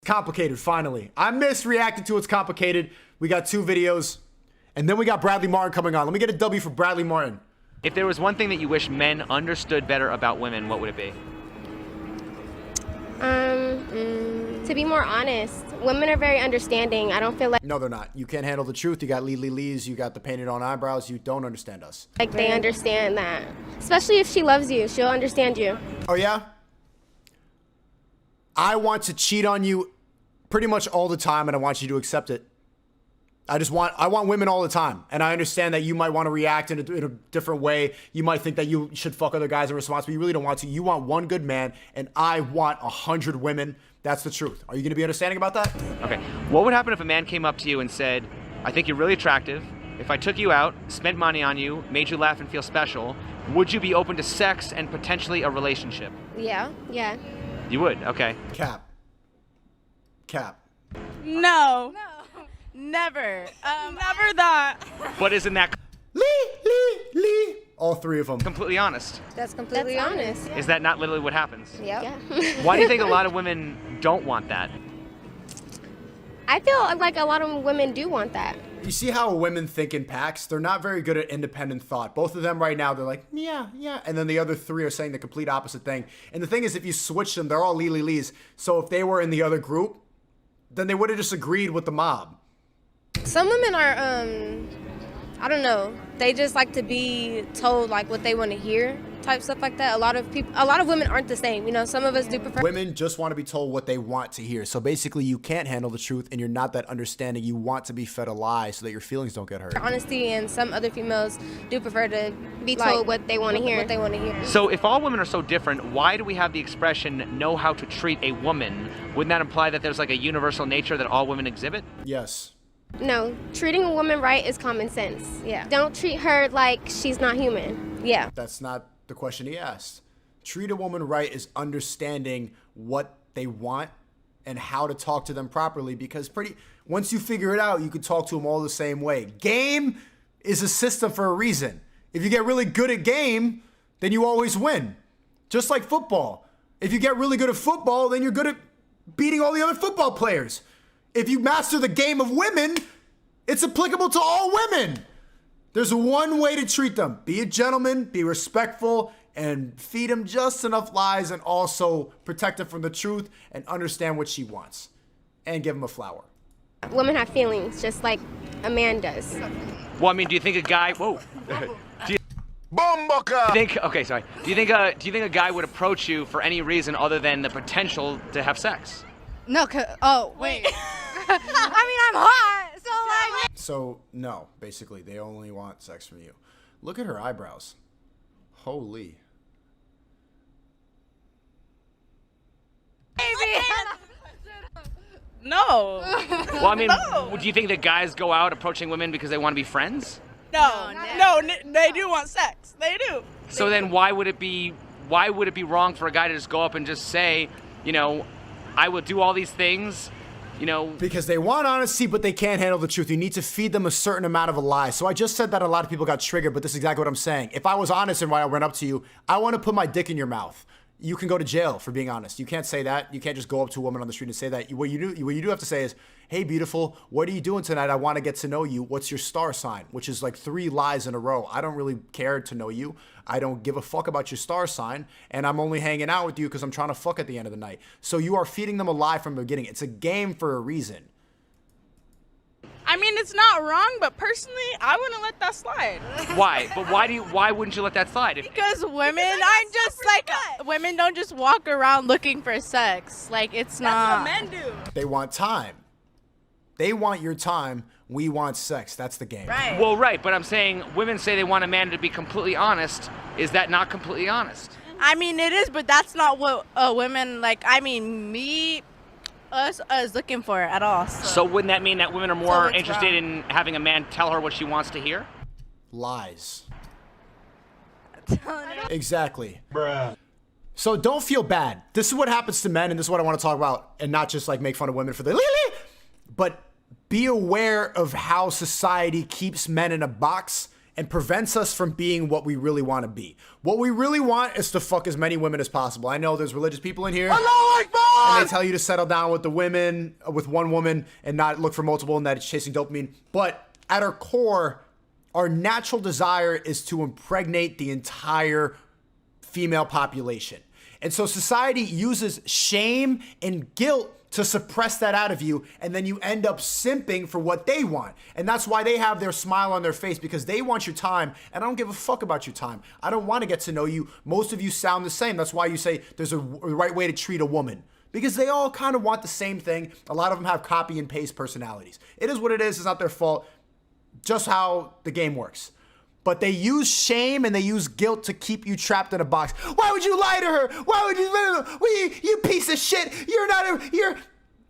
Complicated, finally. I missed reacting to It's Complicated. We got 2 videos. And then we got Bradley Martin coming on. Let me get a W for Bradley Martin. If there was one thing that you wish men understood better about women, what would it be? To be more honest. Women are very understanding. I don't feel like... No, they're not. You can't handle the truth. You got Lees. You got the painted on eyebrows. You don't understand us. Like they understand that. Especially if she loves you. She'll understand you. Oh, yeah? I want to cheat on you pretty much all the time, and I want you to accept it. I want women all the time. And I understand that you might want to react in a different way. You might think that you should fuck other guys in response, but you really don't want to. You want one good man, and I want 100 women. That's the truth. Are you going to be understanding about that? Okay. What would happen if a man came up to you and said, I think you're really attractive. If I took you out, spent money on you, made you laugh and feel special, would you be open to sex and potentially a relationship? Yeah. You would? Okay. Cap. No. Never. Never that. But isn't that Lee. All 3 of them. completely honest? That's completely honest. Is that not literally what happens? Yeah. Why do you think a lot of women don't want that? I feel like a lot of women do want that. You see how women think in packs? They're not very good at independent thought. Both of them right now, they're like, yeah. And then the other 3 are saying the complete opposite thing. And the thing is, if you switch them, they're all Lees. So if they were in the other group, then they would have just agreed with the mob. Some women are, I don't know. They just like to be told like what they want to hear, type stuff like that. A lot of women aren't the same. You know, some of us do prefer. Women just want to be told what they want to hear. So basically, you can't handle the truth, and you're not that understanding. You want to be fed a lie so that your feelings don't get hurt. Honesty, and some other females do prefer to Be told what they want to hear. What they want to hear. So if all women are so different, why do we have the expression know how to treat a woman? Wouldn't that imply that there's like a universal nature that all women exhibit? Yes. No, treating a woman right is common sense. Yeah. Don't treat her like she's not human. Yeah. That's not the question he asked. Treat a woman right is understanding what they want and how to talk to them properly, because once you figure it out, you can talk to them all the same way. Game is a system for a reason. If you get really good at game, then you always win. Just like football. If you get really good at football, then you're good at beating all the other football players. If you master the game of women, it's applicable to all women. There's one way to treat them. Be a gentleman, be respectful, and feed them just enough lies, and also protect them from the truth and understand what she wants. And give them a flower. Women have feelings just like a man does. Well, I mean, do you think a guy? Whoa. Do you think? Okay, sorry. Do you think a guy would approach you for any reason other than the potential to have sex? No, oh, wait. I mean, I'm hot, so like... So, no, basically, they only want sex from you. Look at her eyebrows. Holy. No. Well, I mean, do you think that guys go out approaching women because they want to be friends? No, they do want sex. They do. So then why would it be wrong for a guy to just go up and just say, you know, I will do all these things, you know? Because they want honesty, but they can't handle the truth. You need to feed them a certain amount of a lie. So I just said that a lot of people got triggered, but this is exactly what I'm saying. If I was honest and when I went up to you, I want to put my dick in your mouth. You can go to jail for being honest. You can't say that. You can't just go up to a woman on the street and say that. What you do have to say is, hey, beautiful, what are you doing tonight? I want to get to know you. What's your star sign? Which is like 3 lies in a row. I don't really care to know you. I don't give a fuck about your star sign. And I'm only hanging out with you because I'm trying to fuck at the end of the night. So you are feeding them a lie from the beginning. It's a game for a reason. I mean, it's not wrong, but personally, I wouldn't let that slide. Why? But why wouldn't you let that slide? Because women aren't just like, women don't just walk around looking for sex. Like, it's not. That's what men do. They want time. They want your time. We want sex. That's the game. Right. Well, right, but I'm saying women say they want a man to be completely honest. Is that not completely honest? I mean, it is, but that's not what women, like, I mean, us looking for at all. So wouldn't that mean that women are more it's interested wrong. in having a man tell her what she wants to hear? Lies. Exactly. Bruh. So don't feel bad. This is what happens to men, and this is what I want to talk about, and not just like make fun of women for the but be aware of how society keeps men in a box and prevents us from being what we really want to be. What we really want is to fuck as many women as possible. I know there's religious people in here, and they tell you to settle down with with one woman, and not look for multiple, and that it's chasing dopamine. But at our core, our natural desire is to impregnate the entire female population. And so society uses shame and guilt to suppress that out of you, and then you end up simping for what they want. And that's why they have their smile on their face, because they want your time, and I don't give a fuck about your time. I don't want to get to know you. Most of you sound the same. That's why you say there's a right way to treat a woman, because they all kind of want the same thing. A lot of them have copy and paste personalities. It is what it is. It's not their fault. Just how the game works. But they use shame and they use guilt to keep you trapped in a box. Why would you lie to her? Why would you piece of shit?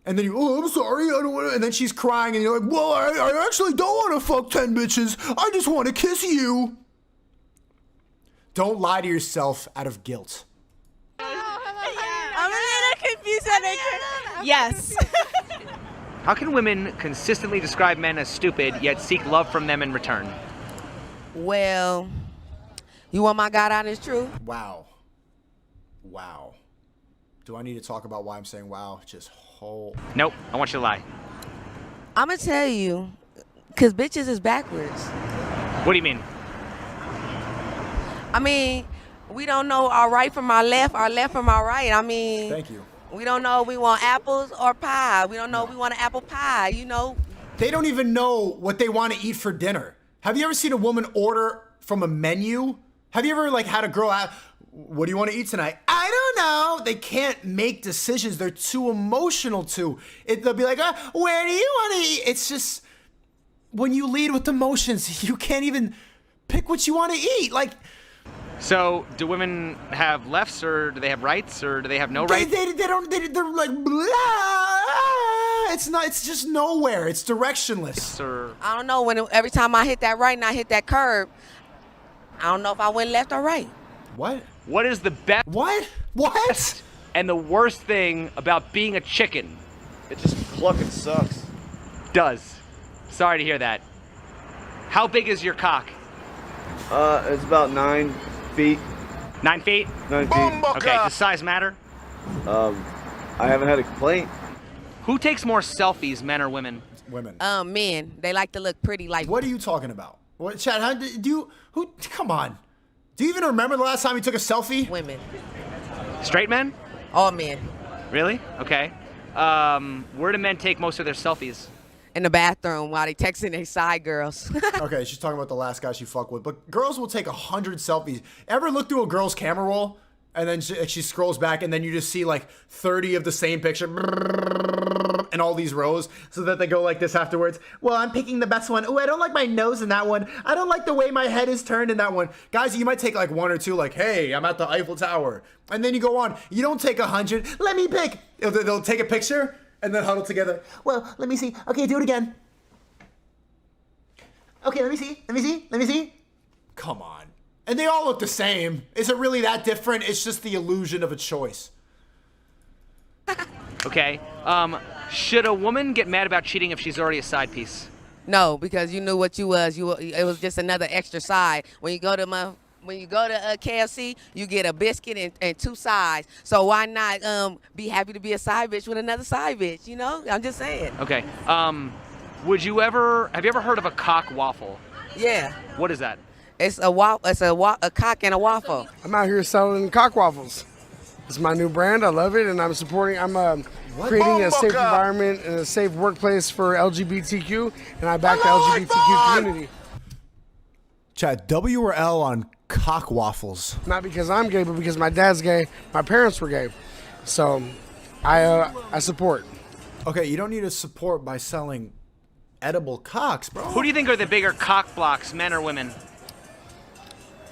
And then I'm sorry, I don't want to. And then she's crying and you're like, well, I actually don't want to fuck 10 bitches. I just want to kiss you. Don't lie to yourself out of guilt. I'm a little confused. Yes. How can women consistently describe men as stupid, yet seek love from them in return? Well, you want my God honest truth? Wow. Do I need to talk about why I'm saying wow? Nope, I want you to lie. I'm going to tell you, because bitches is backwards. What do you mean? I mean, we don't know our right from our left from our right. I mean, Thank you. We don't know if we want apples or pie. We don't know if we want an apple pie, you know. They don't even know what they want to eat for dinner. Have you ever seen a woman order from a menu? Have you ever had a girl ask, what do you want to eat tonight? I don't know. They can't make decisions. They're too emotional to. They'll be like, where do you want to eat? It's just, when you lead with emotions, you can't even pick what you want to eat. So, do women have lefts, or do they have rights, or do they have no rights? They're like, blah. It's just nowhere. It's directionless. I don't know. Every time I hit that right and I hit that curb, I don't know if I went left or right. What? What is the best What? and the worst thing about being a chicken? It just fucking sucks. Does. Sorry to hear that. How big is your cock? It's about 9 feet. 9 feet? 9 feet. Okay, does size matter? I haven't had a complaint. Who takes more selfies, men or women? Women. Men, they like to look pretty like. What are you talking about? What, Chad, come on. Do you even remember the last time you took a selfie? Women. Straight men? All men. Really? Okay. Where do men take most of their selfies? In the bathroom while they texting their side girls. Okay, she's talking about the last guy she fucked with. But girls will take 100 selfies. Ever look through a girl's camera roll? And then she scrolls back, and then you just see 30 of the same picture and all these rows, so that they go like this afterwards. Well, I'm picking the best one. Oh, I don't like my nose in that one. I don't like the way my head is turned in that one. Guys, you might take one or two, hey, I'm at the Eiffel Tower. And then you go on. You don't take 100. Let me pick. They'll take a picture and then huddle together. Well, let me see. Okay, do it again. Okay, let me see. Come on. And they all look the same. Is it really that different? It's just the illusion of a choice. Okay. Should a woman get mad about cheating if she's already a side piece? No, because you knew what you was. It was just another extra side. When you go to KFC, you get a biscuit and 2 sides. So why not be happy to be a side bitch with another side bitch? You know, I'm just saying. Okay. Have you ever heard of a cock waffle? Yeah. What is that? It's a cock and a waffle. I'm out here selling cock waffles. It's my new brand. I love it, and I'm creating a safe environment and a safe workplace for LGBTQ, and I back the LGBTQ community. Chad, W or L on cock waffles? Not because I'm gay, but because my dad's gay. My parents were gay, so I support. Okay, you don't need to support by selling edible cocks, bro. Who do you think are the bigger cock blocks, men or women?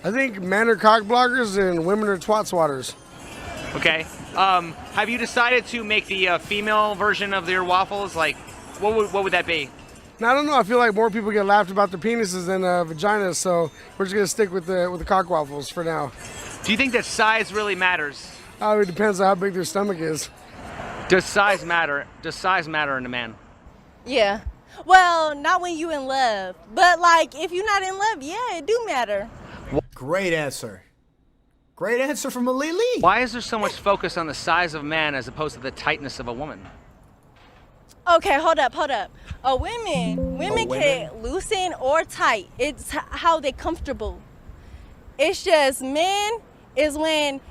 I think men are cock blockers and women are twat swatters. Okay. Have you decided to make the female version of your waffles? What would that be? Now, I don't know. I feel like more people get laughed about their penises than vaginas, so we're just gonna stick with the cock waffles for now. Do you think that size really matters? It depends on how big their stomach is. Does size matter? Does size matter in a man? Yeah. Well, not when you in love. But like if you're not in love, yeah, it do matter. Great answer. Great answer from Alili. Why is there so much focus on the size of a man as opposed to the tightness of a woman? Okay, hold up. Women can loosen or tight. It's how they comfortable. It's just men is when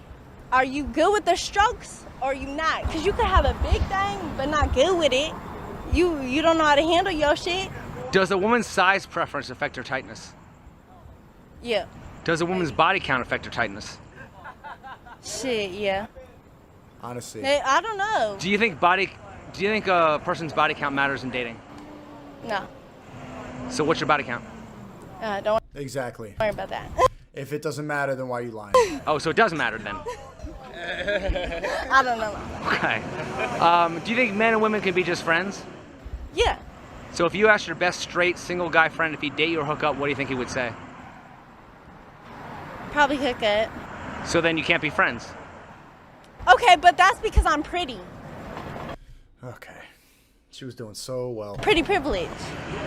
are you good with the strokes or you not? Because you could have a big thing but not good with it. You don't know how to handle your shit. Does a woman's size preference affect her tightness? Yeah. Does a woman's body count affect her tightness? Shit, yeah. Honestly. Hey, I don't know. Do you think a person's body count matters in dating? No. So what's your body count? Don't Exactly. worry about that. If it doesn't matter, then why are you lying? Oh, so it does matter then. I don't know. Okay. Do you think men and women can be just friends? Yeah. So if you asked your best straight single guy friend if he'd date you or hook up, what do you think he would say? Probably hook up. So then you can't be friends. Okay, but that's because I'm pretty. Okay. She was doing so well. Pretty privileged.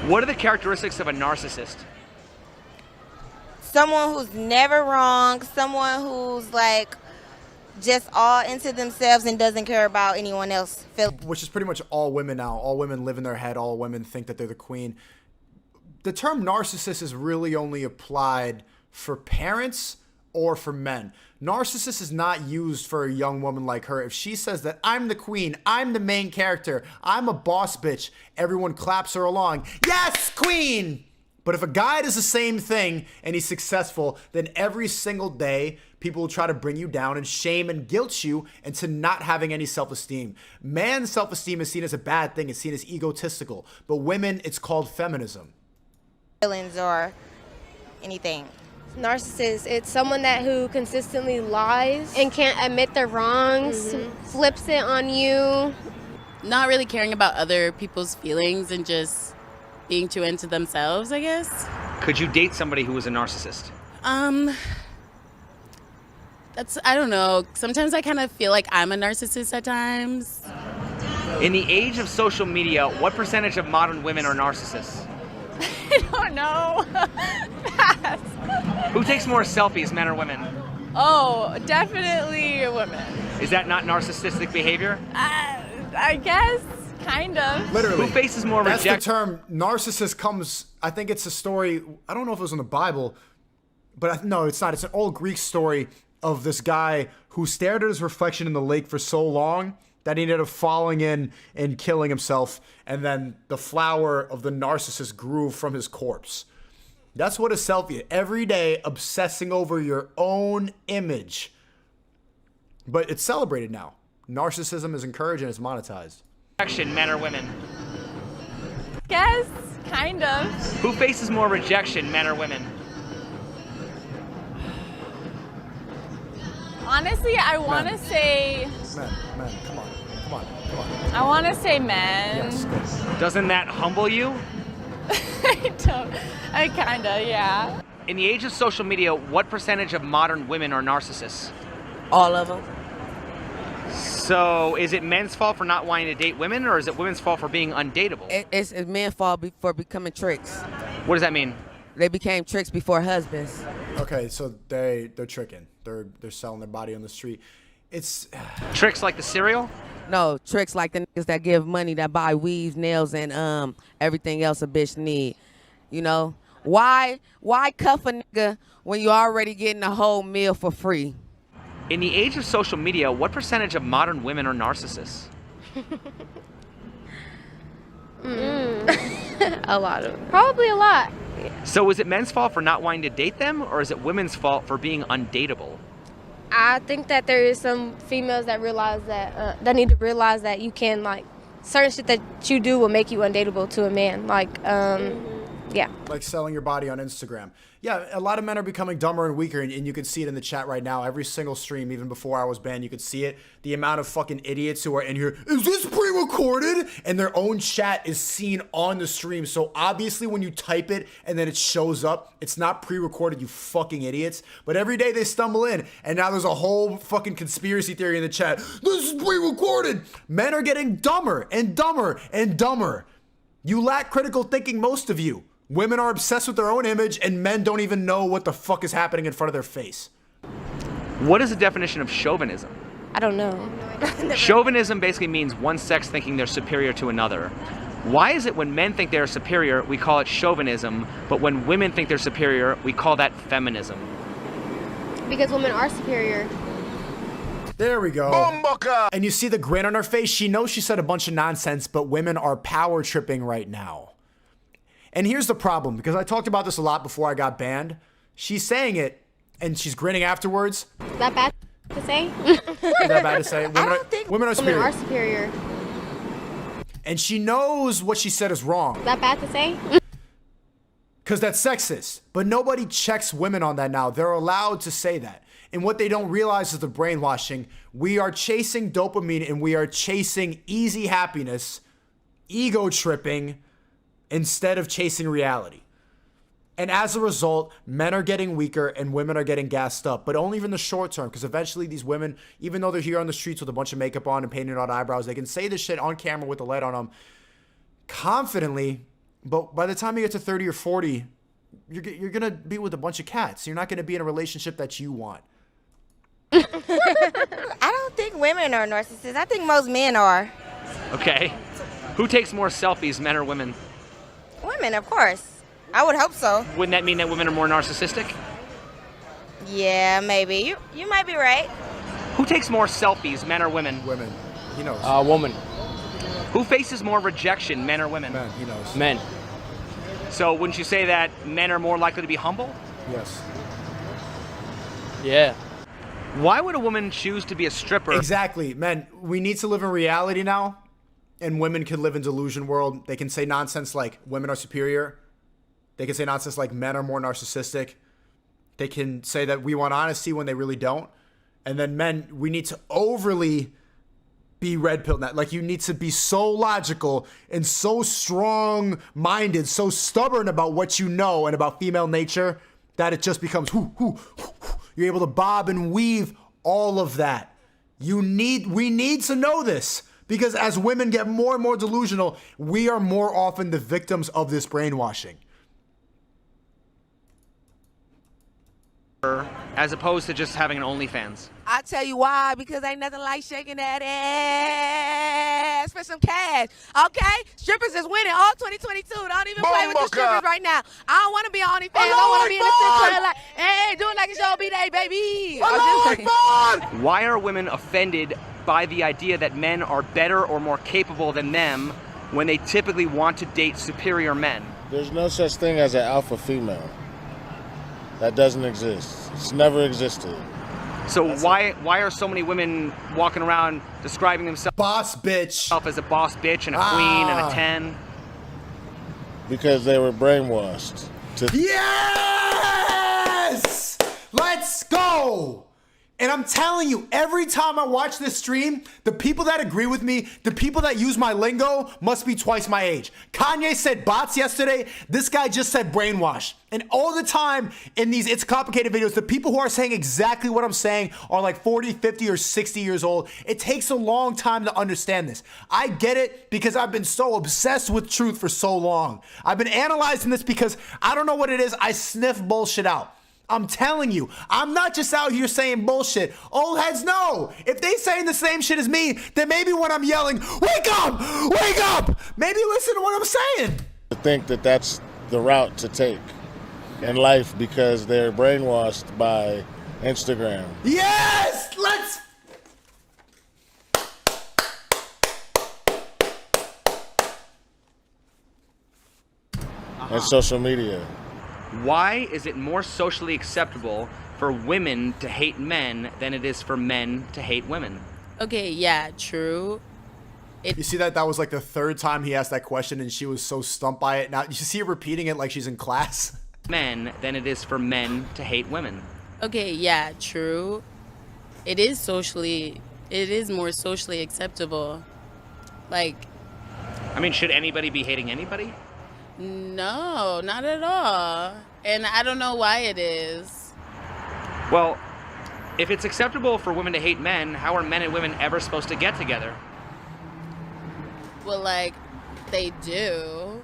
What are the characteristics of a narcissist? Someone who's never wrong, someone who's like just all into themselves and doesn't care about anyone else. Which is pretty much all women now. All women live in their head. All women think that they're the queen. The term narcissist is really only applied for parents or for men. Narcissist is not used for a young woman like her. If she says that I'm the queen, I'm the main character, I'm a boss bitch, everyone claps her along. Yes, queen! But if a guy does the same thing and he's successful, then every single day, people will try to bring you down and shame and guilt you into not having any self-esteem. Man's self-esteem is seen as a bad thing. It's seen as egotistical. But women, it's called feminism. Feelings or anything. Narcissist, it's someone who consistently lies. And can't admit their wrongs, flips it on you. Not really caring about other people's feelings and just being too into themselves, I guess. Could you date somebody who was a narcissist? I don't know. Sometimes I kind of feel like I'm a narcissist at times. In the age of social media, what percentage of modern women are narcissists? I don't know. Who takes more selfies, men or women? Oh, definitely women. Is that not narcissistic behavior? I guess, kind of. Literally. Who faces more That's the rejection? term. Narcissist comes, I think it's a story, I don't know if it was in the Bible, but no, it's not. It's an old Greek story of this guy who stared at his reflection in the lake for so long that he ended up falling in and killing himself, and then the flower of the narcissist grew from his corpse. That's what a selfie is. Every day obsessing over your own image. But it's celebrated now. Narcissism is encouraged and it's monetized. Rejection, men or women? Guess, kind of. Who faces more rejection, men or women? Honestly, I want to say. Man, come on. I want to say men. Yes. Doesn't that humble you? I kinda, yeah. In the age of social media, what percentage of modern women are narcissists? All of them. So is it men's fault for not wanting to date women, or is it women's fault for being undateable? It's men's fault for becoming tricks. What does that mean? They became tricks before husbands. Okay, so they're tricking. They're selling their body on the street. It's Tricks like the cereal? No, tricks like the niggas that give money, that buy weaves, nails, and everything else a bitch need. You know? Why cuff a nigga when you already getting a whole meal for free? In the age of social media, what percentage of modern women are narcissists? A lot of, probably a lot. So is it men's fault for not wanting to date them, or is it women's fault for being undateable? I think that there is some females that realize that that need to realize that you can, like, certain shit that you do will make you undateable to a man. Like, yeah. like selling your body on Instagram. Yeah, a lot of men are becoming dumber and weaker, and you can see it in the chat right now. Every single stream, even before I was banned, you could see it. The amount of fucking idiots who are in here, is this pre-recorded? And their own chat is seen on the stream. So obviously when you type it and then it shows up, it's not pre-recorded, you fucking idiots. But every day they stumble in, and now there's a whole fucking conspiracy theory in the chat. This is pre-recorded. Men are getting dumber and dumber and dumber. You lack critical thinking, most of you. Women are obsessed with their own image, and men don't even know what the fuck is happening in front of their face. What is the definition of chauvinism? I don't know. Chauvinism basically means one sex thinking they're superior to another. Why is it when men think they're superior, we call it chauvinism, but when women think they're superior, we call that feminism? Because women are superior. There we go. And you see the grin on her face. She knows she said a bunch of nonsense, but women are power tripping right now. And here's the problem, because I talked about this a lot before I got banned. She's saying it, and she's grinning afterwards. Is that bad to say? Is that bad to say? Women are superior. Women are superior. And she knows what she said is wrong. Is that bad to say? Because that's sexist. But nobody checks women on that now. They're allowed to say that. And what they don't realize is the brainwashing. We are chasing dopamine and we are chasing easy happiness, ego tripping, instead of chasing reality. And as a result, men are getting weaker and women are getting gassed up, but only in the short term, because eventually these women, even though they're here on the streets with a bunch of makeup on and painted on eyebrows, they can say this shit on camera with the light on them confidently, but by the time you get to 30 or 40, you're going to be with a bunch of cats. You're not going to be in a relationship that you want. I don't think women are narcissists. I think most men are. Okay. Who takes more selfies, men or women? Women, of course. I would hope so. Wouldn't that mean that women are more narcissistic? Yeah, maybe. You might be right. Who takes more selfies, men or women? Women. He knows. Woman. Who faces more rejection, men or women? Men. He knows. Men. So wouldn't you say that men are more likely to be humble? Yes. Yeah. Why would a woman choose to be a stripper? Exactly. Men, we need to live in reality now, and women can live in delusion world. They can say nonsense like women are superior. They can say nonsense like men are more narcissistic. They can say that we want honesty when they really don't. And then men, we need to overly be red pill. Like, you need to be so logical and so strong-minded, so stubborn about what you know and about female nature that it just becomes you're able to bob and weave all of that. We need to know this, because as women get more and more delusional, we are more often the victims of this brainwashing. As opposed to just having an OnlyFans. I tell you why, because ain't nothing like shaking that ass for some cash. Okay? Strippers is winning all 2022. Don't even play with the strippers right now. I don't want to be on OnlyFans. I want to be in the strip club like, hey, do it like it's your B-Day, baby. Why are women offended by the idea that men are better or more capable than them when they typically want to date superior men? There's no such thing as an alpha female. That doesn't exist. It's never existed. So why are so many women walking around describing themselves boss bitch as a boss bitch and a queen and a 10? Because they were brainwashed. Yes! Let's go! And I'm telling you, every time I watch this stream, the people that agree with me, the people that use my lingo, must be twice my age. Kanye said bots yesterday. This guy just said brainwash. And all the time in these It's Complicated videos, the people who are saying exactly what I'm saying are like 40, 50, or 60 years old. It takes a long time to understand this. I get it because I've been so obsessed with truth for so long. I've been analyzing this because I don't know what it is. I sniff bullshit out. I'm telling you, I'm not just out here saying bullshit. Old heads know. If they saying the same shit as me, then maybe when I'm yelling, wake up, maybe listen to what I'm saying. I think that that's the route to take in life because they're brainwashed by Instagram. Yes, let's. And social media. Why is it more socially acceptable for women to hate men than it is for men to hate women? Okay, yeah, true. You see that was like the third time he asked that question and she was so stumped by it. Now you see her repeating it like she's in class. Men than it is for men to hate women. Okay, yeah, true. It is more socially acceptable. Like, I mean, should anybody be hating anybody? No, not at all. And I don't know why it is. Well, if it's acceptable for women to hate men, how are men and women ever supposed to get together? Well, like, They do.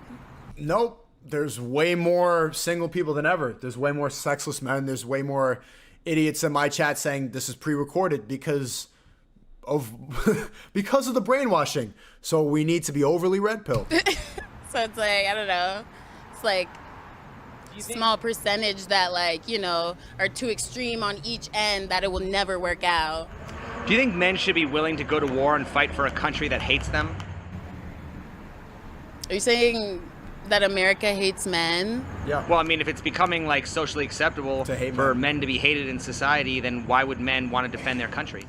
Nope. There's way more single people than ever. There's way more sexless men. There's way more idiots in my chat saying this is pre-recorded because of because of the brainwashing. So we need to be overly red pilled. So it's like, I don't know. It's like small percentage that, like, you know, are too extreme on each end that it will never work out. Do you think men should be willing to go to war and fight for a country that hates them? Are you saying that America hates men? Yeah. Well, I mean, if it's becoming like socially acceptable To hate for men. men to be hated in society, then why would men want to defend their country?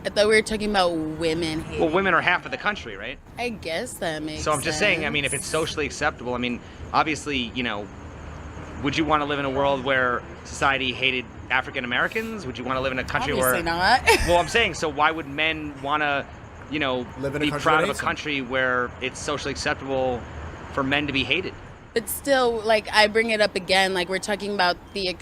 I thought we were talking about women hating. Well, women are half of the country, right? I guess that makes So I'm just saying, I mean, if sense. it's socially acceptable, I mean, obviously, you know, would you want to live in a world where society hated African Americans? Would you want to live in a country Obviously where... not. Well, I'm saying, so why would men want to, you know, Live in a be country proud that of a hates them. country where it's socially acceptable for men to be hated? But still, like, I bring it up again, like, we're talking about the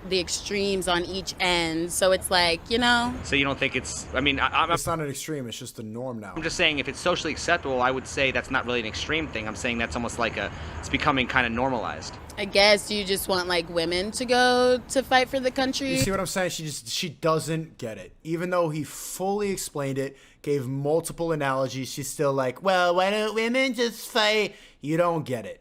the extremes on each end. So it's like, you know, So you don't think it's... I mean, I'm It's not an extreme. It's just the norm now. just saying, if it's socially acceptable, I would say that's not really an extreme thing. I'm saying that's almost like it's becoming kind of normalized. I guess you just want, like, women to go to fight for the country. You see what I'm saying? She doesn't get it. Even though he fully explained it, gave multiple analogies, she's still like, well, why don't women just fight? You don't get it.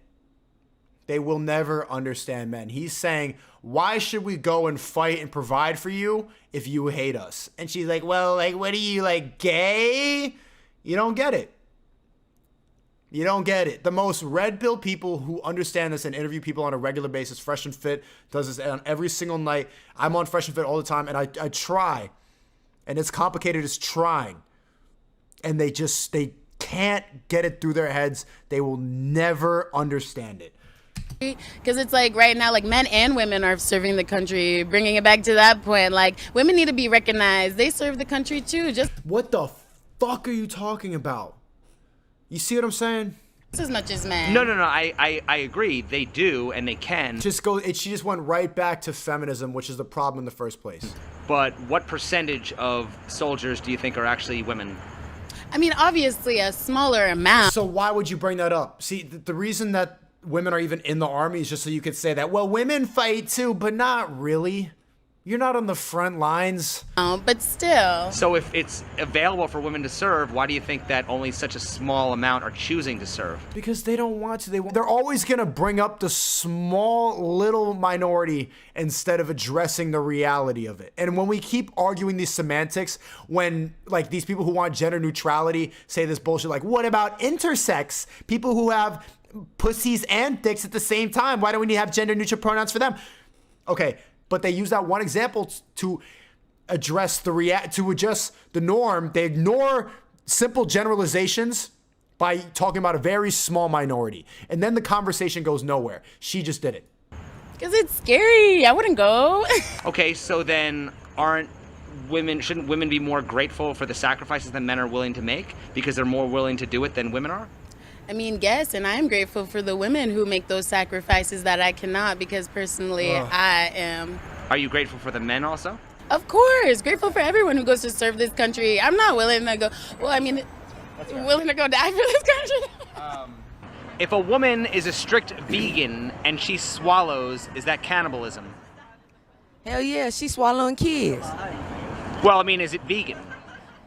They will never understand men. He's saying, why should we go and fight and provide for you if you hate us? And she's like, well, like, what are you, like, gay? You don't get it. You don't get it. The most red pill people who understand this and interview people on a regular basis, Fresh and Fit does this on every single night. I'm on Fresh and Fit all the time, and I try. And it's complicated as trying. And they can't get it through their heads. They will never understand it. Because it's like right now, like, men and women are serving the country. Bringing it back to that point, like, women need to be recognized. They serve the country too. Just What the fuck are you talking about? You see what I'm saying? as much as men. No, I agree. They do, and they can. She just went right back to feminism, which is the problem in the first place. But what percentage of soldiers do you think are actually women? I mean, obviously a smaller amount. So why would you bring that up? See, the reason that women are even in the army is just so you could say that, well, women fight too, but not really. You're not on the front lines. But still. So if it's available for women to serve, why do you think that only such a small amount are choosing to serve? Because they don't want to. They're always going to bring up the small little minority instead of addressing the reality of it. And when we keep arguing these semantics, when like these people who want gender neutrality say this bullshit, like, what about intersex? People who have pussies and dicks at the same time. Why don't we need to have gender neutral pronouns for them? Okay, but they use that one example to address to adjust the norm. They ignore simple generalizations by talking about a very small minority. And then the conversation goes nowhere. She just did it. Because it's scary. I wouldn't go. Okay, so then shouldn't women be more grateful for the sacrifices that men are willing to make because they're more willing to do it than women are? I mean, yes, and I am grateful for the women who make those sacrifices that I cannot, because personally, I am. Are you grateful for the men also? Of course, grateful for everyone who goes to serve this country. I'm not willing to go, willing to go die for this country. If a woman is a strict vegan and she swallows, is that cannibalism? Hell yeah, she's swallowing kids. Well, I mean, is it vegan?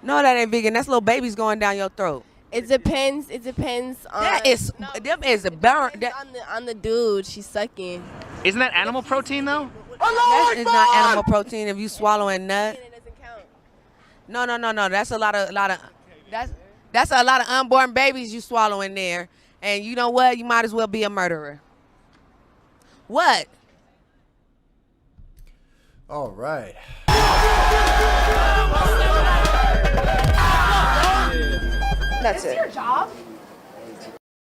No, that ain't vegan. That's little babies going down your throat. It depends. It depends on. That is, them is a burn. That, on the dude she's sucking. Isn't that animal protein, though? that is not animal protein if you swallowing nut. It doesn't count. No. That's a lot of that's a lot of unborn babies you swallow in there. And you know what? You might as well be a murderer. What? All right. That's it. Your job?